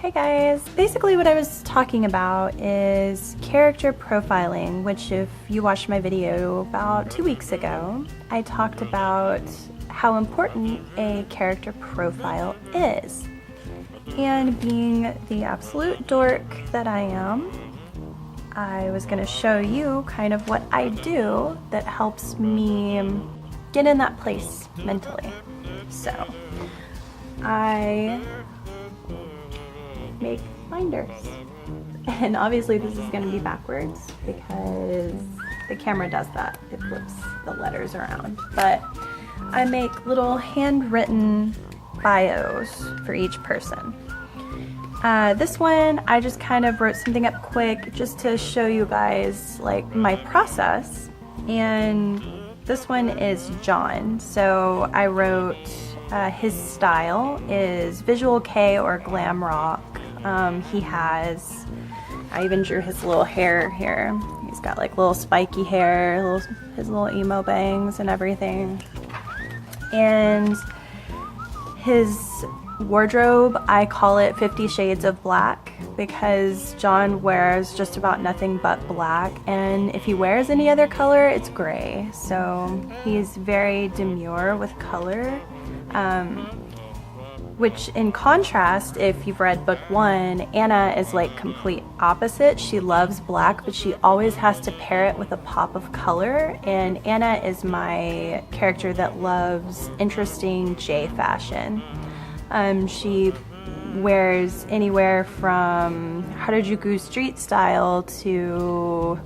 Hey guys! Basically what I was talking about is character profiling, which if you watched my video about 2 weeks ago, I talked about how important a character profile is. And being the absolute dork that I am, I was going to show you kind of what I do that helps me get in that place mentally. So, I make binders. And obviously this is going to be backwards because the camera does that. It flips the letters around. But I make little handwritten bios for each person. This one, I just kind of wrote something up quick just to show you guys like my process. And this one is John. So I wrote his style is visual K or glam rock. I even drew his little hair here. He's got like little spiky hair, his little emo bangs and everything. And his wardrobe, I call it 50 Shades of Black because John wears just about nothing but black, and if he wears any other color, it's gray. So he's very demure with color. Which in contrast, if you've read book 1, Anna is like complete opposite. She loves black, but she always has to pair it with a pop of color. And Anna is my character that loves interesting J fashion. She wears anywhere from Harajuku street style to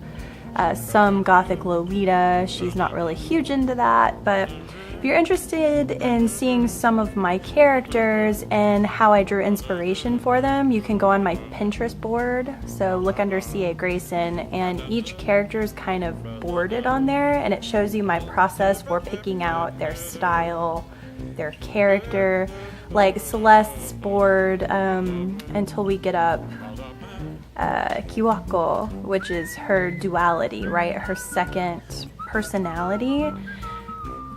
some gothic Lolita. She's not really huge into that, but if you're interested in seeing some of my characters and how I drew inspiration for them, you can go on my Pinterest board. So look under C.A. Greyson, and each character is kind of boarded on there, and it shows you my process for picking out their style, their character. Like Celeste's board until we get up Kiwako, which is her duality, right? Her second personality.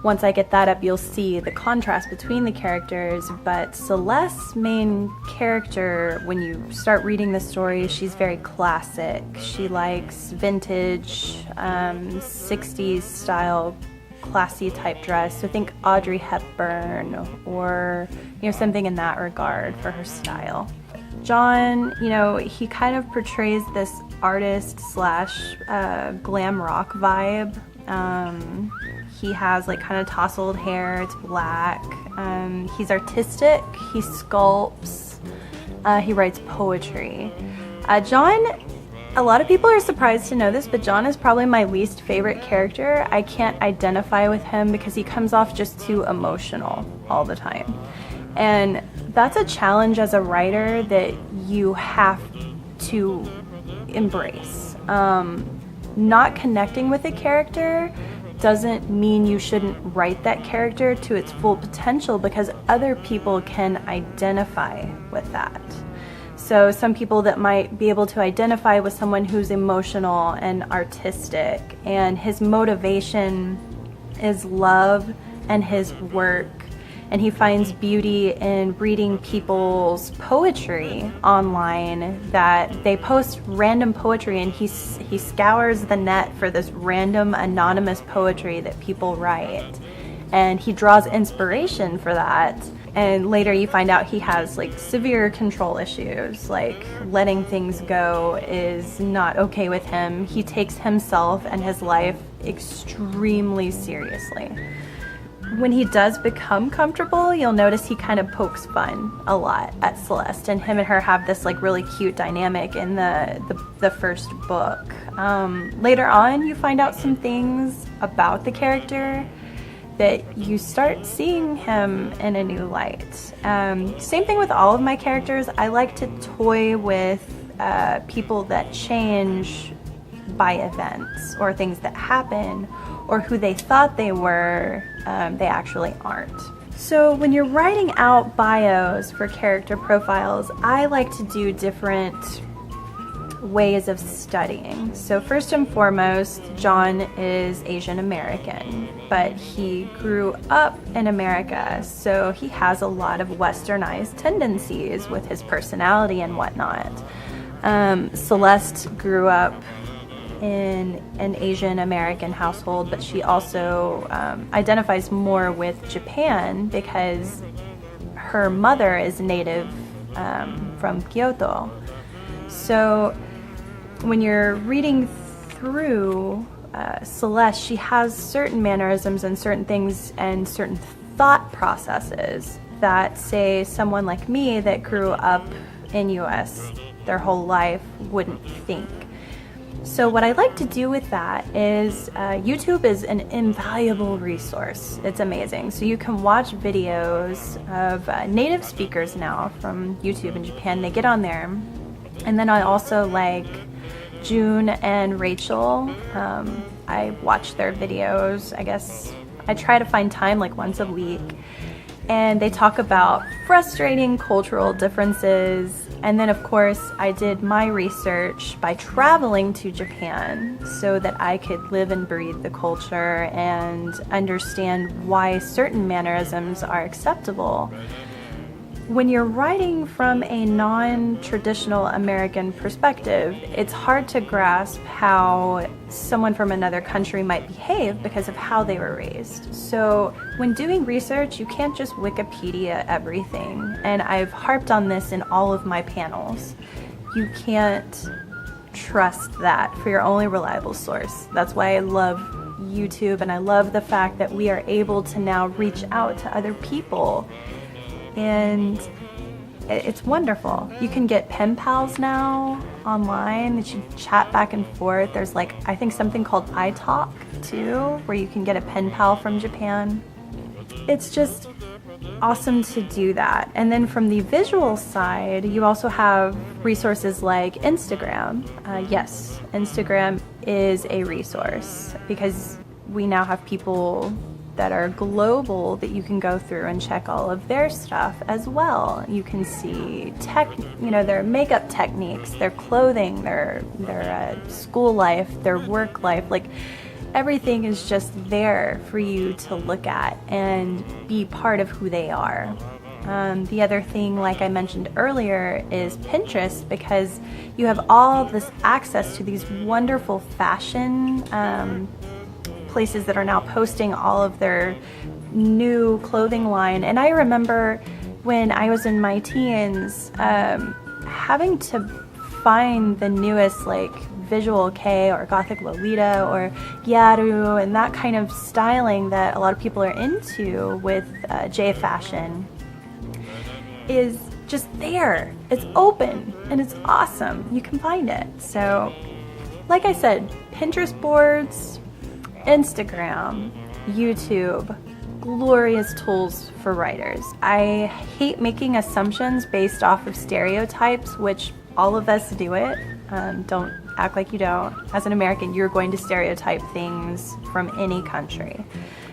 Once I get that up, you'll see the contrast between the characters, but Celeste's main character, when you start reading the story, she's very classic. She likes vintage, 60s style, classy type dress. So think Audrey Hepburn or, something in that regard for her style. John, he kind of portrays this artist slash glam rock vibe. He has like kind of tousled hair, it's black. He's artistic, he sculpts, he writes poetry. John, a lot of people are surprised to know this, but John is probably my least favorite character. I can't identify with him because he comes off just too emotional all the time. And that's a challenge as a writer that you have to embrace. Not connecting with a character doesn't mean you shouldn't write that character to its full potential, because other people can identify with that. So some people that might be able to identify with someone who's emotional and artistic, and his motivation is love and his work, and he finds beauty in reading people's poetry online, that they post random poetry, and he scours the net for this random anonymous poetry that people write, and he draws inspiration for that. And later you find out he has like severe control issues, like letting things go is not okay with him. He takes himself and his life extremely seriously. When he does become comfortable, you'll notice he kind of pokes fun a lot at Celeste, and him and her have this like really cute dynamic in the first book. Later on, you find out some things about the character that you start seeing him in a new light. Same thing with all of my characters. I like to toy with people that change by events or things that happen, or who they thought they were, they actually aren't. So when you're writing out bios for character profiles, I like to do different ways of studying. So first and foremost, John is Asian American, but he grew up in America, so he has a lot of westernized tendencies with his personality and whatnot. Celeste grew up in an Asian American household, but she also identifies more with Japan because her mother is native from Kyoto. So when you're reading through Celeste, she has certain mannerisms and certain things and certain thought processes that, say, someone like me that grew up in US their whole life wouldn't think. So what I like to do with that is YouTube is an invaluable resource. It's amazing. So you can watch videos of native speakers now from YouTube in Japan. They get on there. And then I also like June and Rachel. I watch their videos. I guess I try to find time like once a week. And they talk about frustrating cultural differences. And then, of course, I did my research by traveling to Japan so that I could live and breathe the culture and understand why certain mannerisms are acceptable. When you're writing from a non-traditional American perspective, it's hard to grasp how someone from another country might behave because of how they were raised. So when doing research, you can't just Wikipedia everything. And I've harped on this in all of my panels. You can't trust that for your only reliable source. That's why I love YouTube, and I love the fact that we are able to now reach out to other people. And it's wonderful. You can get pen pals now online that you chat back and forth. There's like, I think something called iTalk too, where you can get a pen pal from Japan. It's just awesome to do that. And then from the visual side, you also have resources like Instagram. Yes, Instagram is a resource because we now have people that are global that you can go through and check all of their stuff as well. You can see their makeup techniques, their clothing, their school life, their work life. Like everything is just there for you to look at and be part of who they are. The other thing, like I mentioned earlier, is Pinterest, because you have all this access to these wonderful fashion places that are now posting all of their new clothing line. And I remember when I was in my teens, having to find the newest like visual K or Gothic Lolita or Gyaru and that kind of styling that a lot of people are into with J fashion is just there. It's open and it's awesome. You can find it. So like I said, Pinterest boards, Instagram, YouTube, glorious tools for writers. I hate making assumptions based off of stereotypes, which all of us do it. Don't act like you don't. As an American, you're going to stereotype things from any country.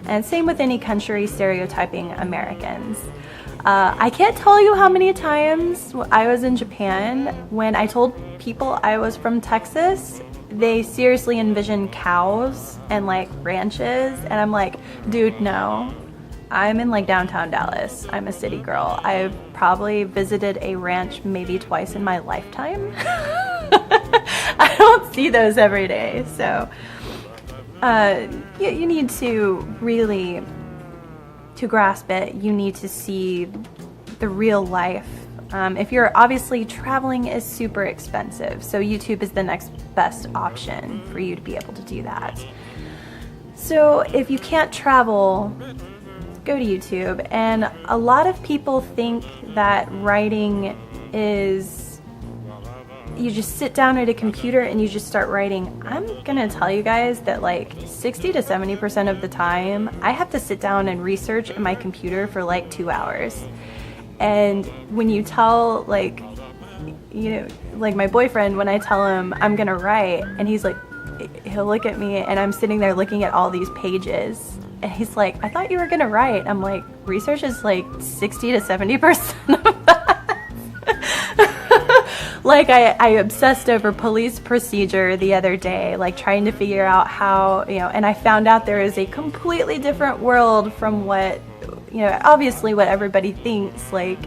And same with any country stereotyping Americans. I can't tell you how many times I was in Japan when I told people I was from Texas, they seriously envision cows and like ranches, and I'm like, dude, no. I'm in like downtown Dallas. I'm a city girl. I've probably visited a ranch maybe twice in my lifetime. I don't see those every day. So you need to really, to grasp it, you need to see the real life. If you're obviously traveling is super expensive, so YouTube is the next best option for you to be able to do that. So if you can't travel, go to YouTube. And a lot of people think that writing is you just sit down at a computer and you just start writing. I'm gonna tell you guys that like 60 to 70% of the time I have to sit down and research at my computer for like 2 hours. And when you tell, like, you know, like my boyfriend, when I tell him I'm gonna write, and he's like, he'll look at me and I'm sitting there looking at all these pages, and he's like, I thought you were gonna write. I'm like, research is like 60 to 70% of that. Like I obsessed over police procedure the other day, like trying to figure out how, and I found out there is a completely different world from what, obviously what everybody thinks, like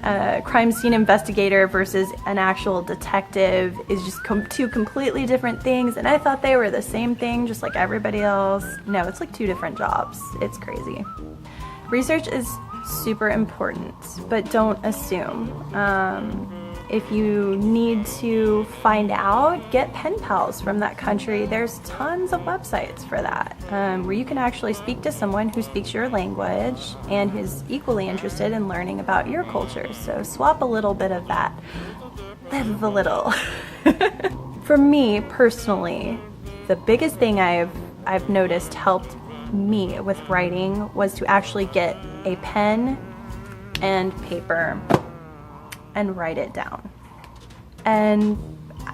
a crime scene investigator versus an actual detective is just two completely different things. And I thought they were the same thing, just like everybody else. No, it's like two different jobs. It's crazy. Research is super important, but don't assume. If you need to find out, get pen pals from that country. There's tons of websites for that, where you can actually speak to someone who speaks your language and who's equally interested in learning about your culture. So swap a little bit of that. Live a little. For me personally, the biggest thing I've noticed helped me with writing was to actually get a pen and paper and write it down. And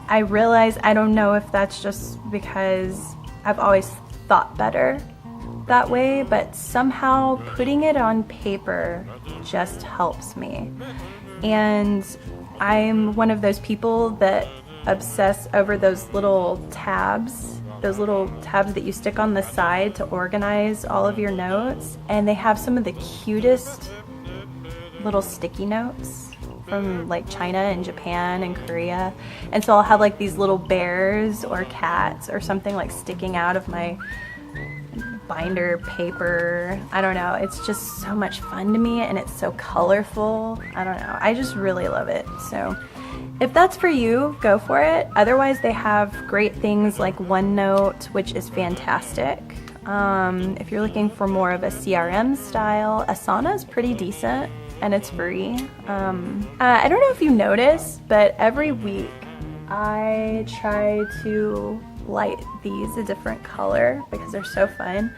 I realize, I don't know if that's just because I've always thought better that way, but somehow putting it on paper just helps me. And I'm one of those people that obsess over those little tabs that you stick on the side to organize all of your notes. And they have some of the cutest little sticky notes from like China and Japan and Korea. And so I'll have like these little bears or cats or something like sticking out of my binder paper. I don't know. It's just so much fun to me, and it's so colorful. I don't know. I just really love it. So if that's for you, go for it. Otherwise, they have great things like OneNote, which is fantastic. If you're looking for more of a CRM style, Asana is pretty decent, and it's free. I don't know if you noticed, but every week I try to light these a different color because they're so fun.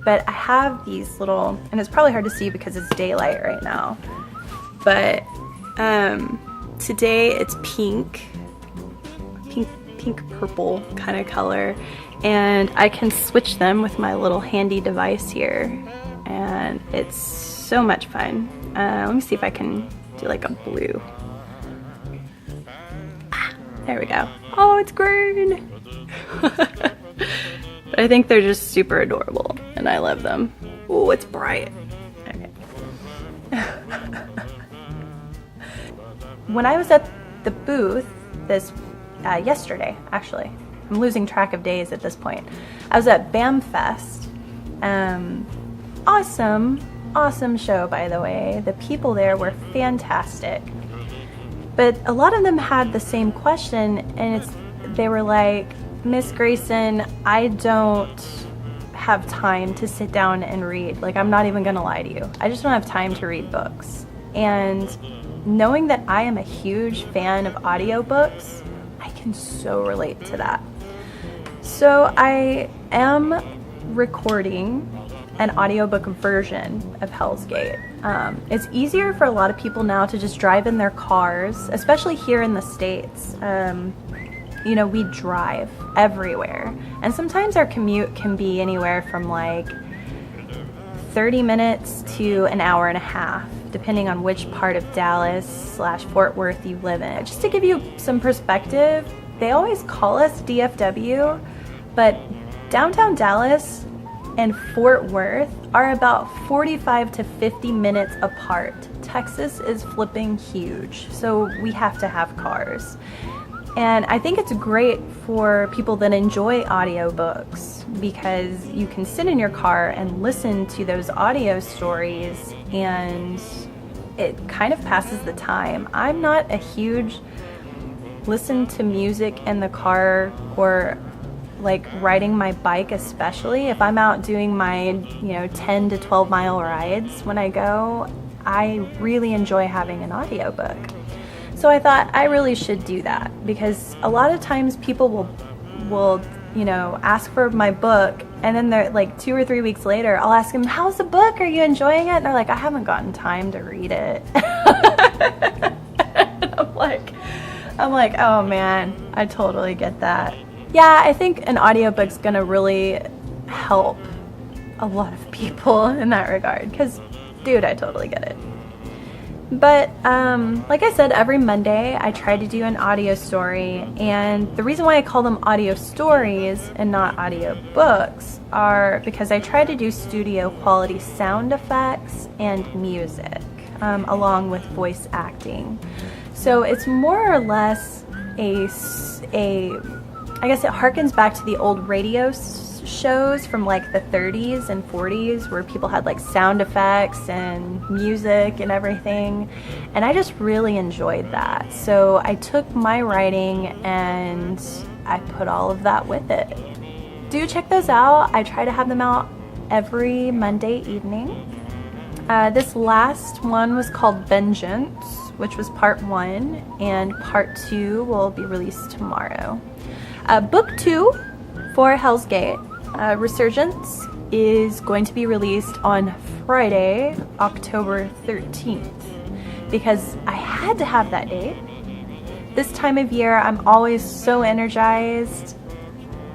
But I have these little, and it's probably hard to see because it's daylight right now, but today it's pink purple kind of color, and I can switch them with my little handy device here, and it's so much fun. Let me see if I can do like a blue. There we go. Oh, it's green. But I think they're just super adorable, and I love them. Oh, it's bright. Okay. When I was at the booth yesterday, actually, I'm losing track of days at this point. I was at BAM Fest. Awesome show, by the way. The people there were fantastic. But a lot of them had the same question, and they were like, Miss Greyson, I don't have time to sit down and read. Like, I'm not even gonna lie to you. I just don't have time to read books. And knowing that I am a huge fan of audiobooks, I can so relate to that. So I am recording an audiobook version of Hell's Gate. It's easier for a lot of people now to just drive in their cars, especially here in the States. We drive everywhere, and sometimes our commute can be anywhere from like 30 minutes to an hour and a half, depending on which part of Dallas/Fort Worth you live in. Just to give you some perspective, they always call us DFW, but downtown Dallas and Fort Worth are about 45 to 50 minutes apart. Texas is flipping huge, so we have to have cars. And I think it's great for people that enjoy audiobooks because you can sit in your car and listen to those audio stories, and it kind of passes the time. I'm not a huge listen to music in the car, or like riding my bike, especially if I'm out doing my 10 to 12 mile rides. When I go, I really enjoy having an audiobook. So I thought I really should do that, because a lot of times people will ask for my book, and then they're like 2 or 3 weeks later, I'll ask them, how's the book? Are you enjoying it? And they're like, I haven't gotten time to read it. I'm like, oh man, I totally get that. Yeah, I think an audiobook's gonna really help a lot of people in that regard, because dude, I totally get it. But like I said, every Monday I try to do an audio story, and the reason why I call them audio stories and not audio books are because I try to do studio quality sound effects and music along with voice acting. So it's more or less I guess it harkens back to the old radio shows from like the 30s and 40s where people had like sound effects and music and everything, and I just really enjoyed that. So I took my writing and I put all of that with it. Do check those out. I try to have them out every Monday evening. This last one was called Vengeance, which was part 1, and part 2 will be released tomorrow. Book 2 for Hell's Gate, Resurgence, is going to be released on Friday, October 13th, because I had to have that date. This time of year, I'm always so energized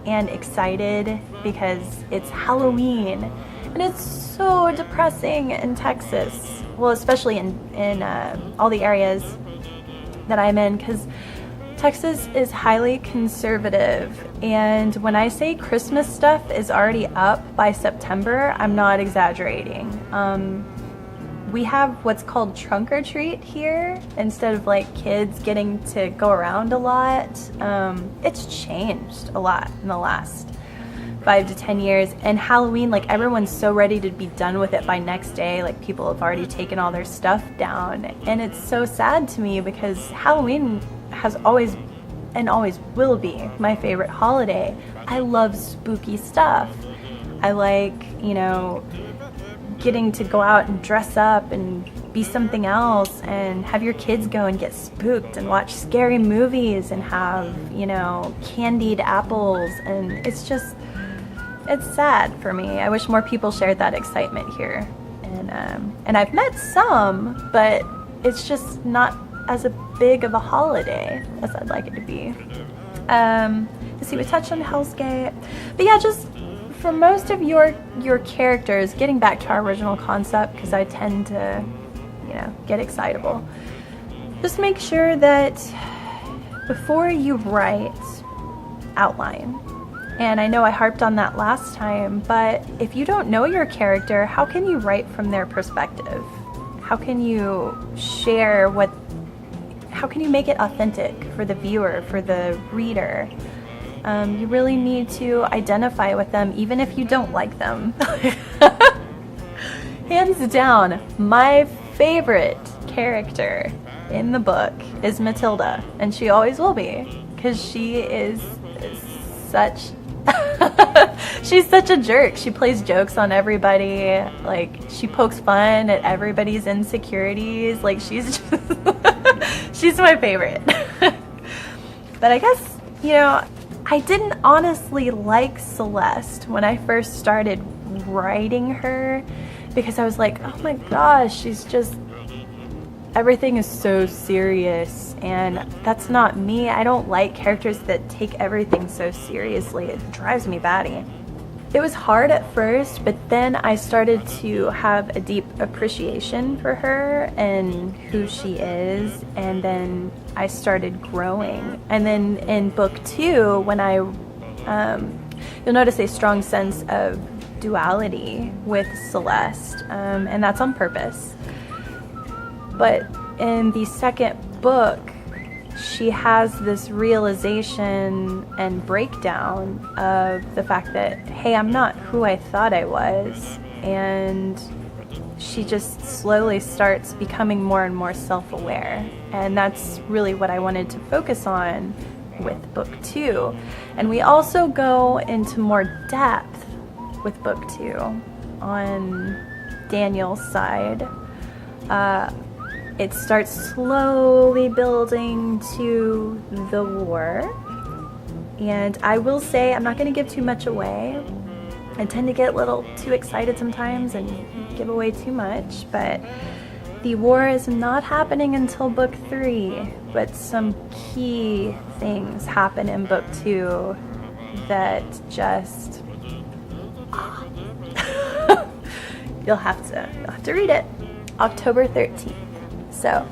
and excited because it's Halloween, and it's so depressing in Texas. Well, especially in all the areas that I'm in, because Texas is highly conservative, and when I say Christmas stuff is already up by September, I'm not exaggerating. We have what's called trunk or treat here instead of like kids getting to go around a lot. It's changed a lot in the last 5 to 10 years, and Halloween, like everyone's so ready to be done with it by next day. Like people have already taken all their stuff down, and it's so sad to me because Halloween has always and always will be my favorite holiday. I love spooky stuff. I like, getting to go out and dress up and be something else and have your kids go and get spooked and watch scary movies and have, candied apples, and it's sad for me. I wish more people shared that excitement here. And I've met some, but it's just not as a big of a holiday as I'd like it to be. Let's see, we touched on Hell's Gate. But yeah, just for most of your characters, getting back to our original concept, because I tend to, get excitable. Just make sure that before you write, outline. And I know I harped on that last time, but if you don't know your character, how can you write from their perspective? How can you share how can you make it authentic for the viewer, for the reader? You really need to identify with them, even if you don't like them. Hands down, my favorite character in the book is Matilda, and she always will be, because she is such she's such a jerk. She plays jokes on everybody. Like, she pokes fun at everybody's insecurities. Like, she's just she's my favorite. But I guess, I didn't honestly like Celeste when I first started writing her, because I was like, oh my gosh, she's just, everything is so serious, and that's not me. I don't like characters that take everything so seriously. It drives me batty. It was hard at first, but then I started to have a deep appreciation for her and who she is, and then I started growing. And then in book 2, when you'll notice a strong sense of duality with Celeste, and that's on purpose. But in the second book, she has this realization and breakdown of the fact that, hey, I'm not who I thought I was. And she just slowly starts becoming more and more self-aware. And that's really what I wanted to focus on with book 2. And we also go into more depth with book 2 on Daniel's side. It starts slowly building to the war. And I will say, I'm not going to give too much away. I tend to get a little too excited sometimes and give away too much. But the war is not happening until book 3. But some key things happen in book 2 that just... You'll have to read it. October 13th. So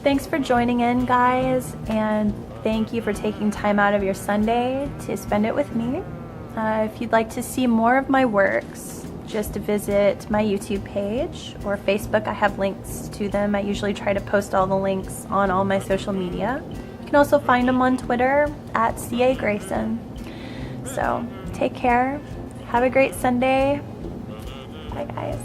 thanks for joining in, guys, and thank you for taking time out of your Sunday to spend it with me. If you'd like to see more of my works, just visit my YouTube page or Facebook. I have links to them. I usually try to post all the links on all my social media. You can also find them on Twitter at CA Greyson. So take care. Have a great Sunday. Bye, guys.